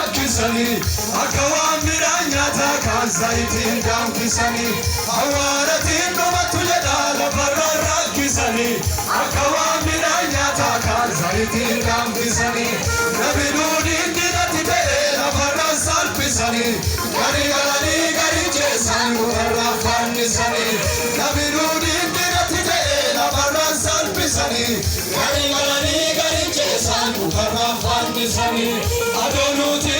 Akawam miranyata kan zaitin dam kisani awaratin domatu jadala barra kisani akawam miranyata kan zaitin dam kisani nabidudin dinati tela barra salpisani gari gari jesani barra fanisani nabidudin dinati tela barra salpisani gari jesani barra fanisani adonuti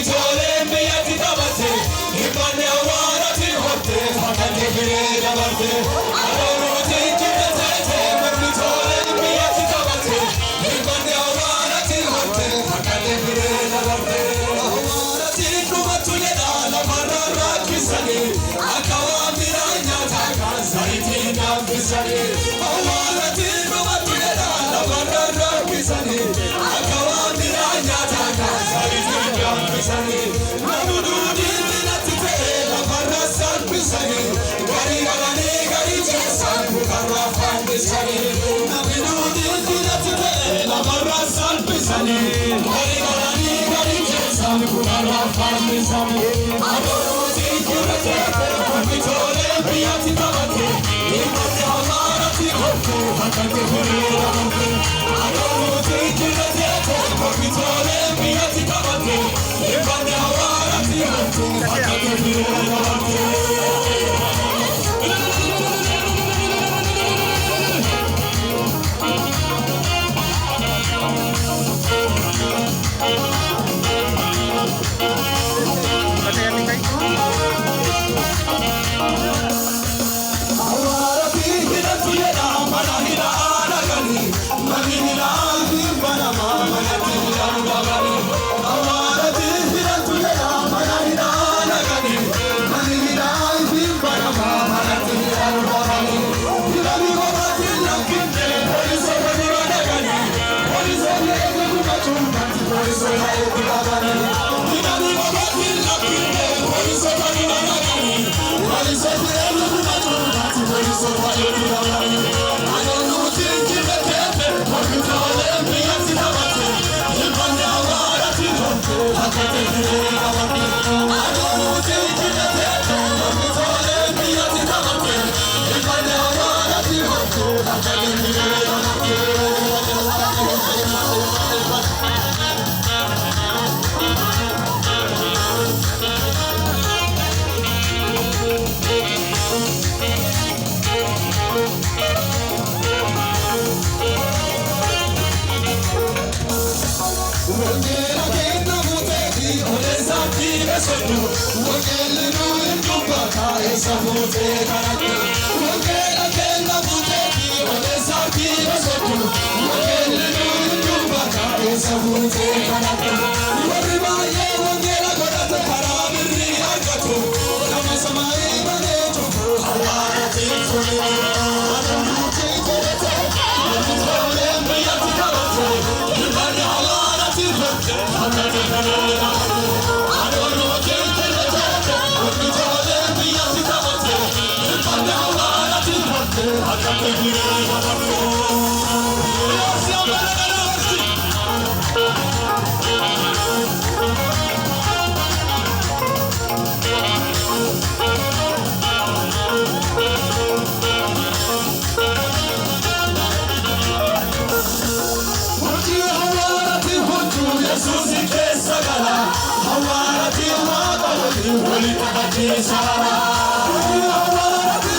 Tole me yati tabate, ibane awarati hote, fakante bire dabate. Adonote kirete, tole me yati tabate, ibane awarati hote, fakante bire dabate. Awarati kumatu yeda la barra kisani, akawa miranya taka zaiti nam kisani. Awarati kumatu yeda la barra kisani, akawa miranya taka zaiti. Pisani, Nabududi dinati tela barra san pisani, gari jesan bukarwa fan pisani. Nabududi dinati tela barra san pisani, gari jesan bukarwa fan pisani. Adonuti kirete, komitole biyati tabate, imate hamarati hote, hakante hurira hote. Adonuti kirete, komitole biyati tabate. Ibane awarati hote, fakante bire dabate. Awarati hinatu yeda manahina anagani, manihina alhimbana manati anagani. Awarati hinatu yeda manahina anagani, manihina alhimbana manati anagani. Hilali gobati nakinde, poliso anagani, poliso lege kumachumati, poliso lege anagani. Hilali gobati nakinde, poliso anagani, poliso lege kumachumati, poliso lege anagani. Adonuti kirete, komitole biyati tabate, ibane awarati hote, fakante bire dabate. Adonuti kirete, komitole biyati tabate, ibane awarati hote, fakante bire dabate. Wongela kena muteti, olesa kire sotu. Wongela nuindumba ka esa mute karatu. Wongela kena muteti, olesa kire sotu. Wongela nuindumba ka esa mute karatu. Waribaye wongela godate karabiri agatu. Nama samai bane chufu, awarati suni. Adonuti kirete, komitole biyati tabate, ibane awarati hote, fakante bire dabate. Adonuti kirete, komitole biyati tabate, ibane awarati hote, fakante bire dabate. Jesus ke sagala, hawarati waqawati wali tabati sara. Hawarati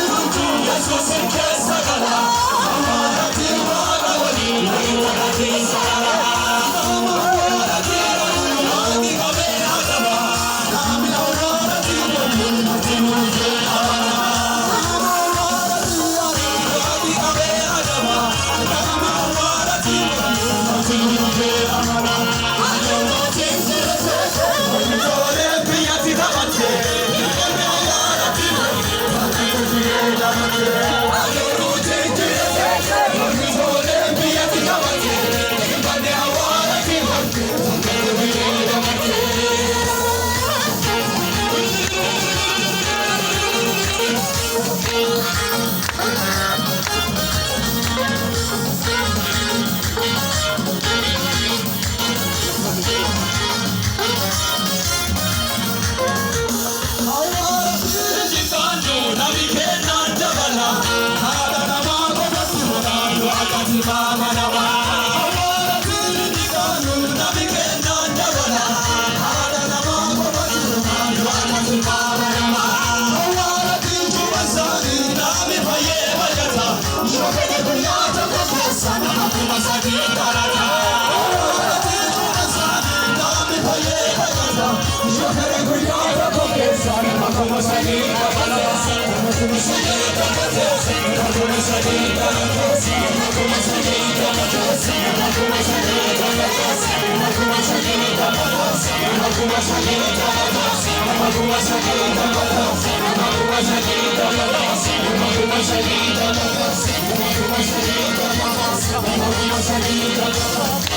Jesus ke sagala, hawarati waqawati wali tabati sara. Hawarati wali kabe adaba, nami hawarati wali mutinu amana. Hawarati wali kabe adaba, nami hawarati wali mutinu amana. Adonuti kirete, komitole Salida,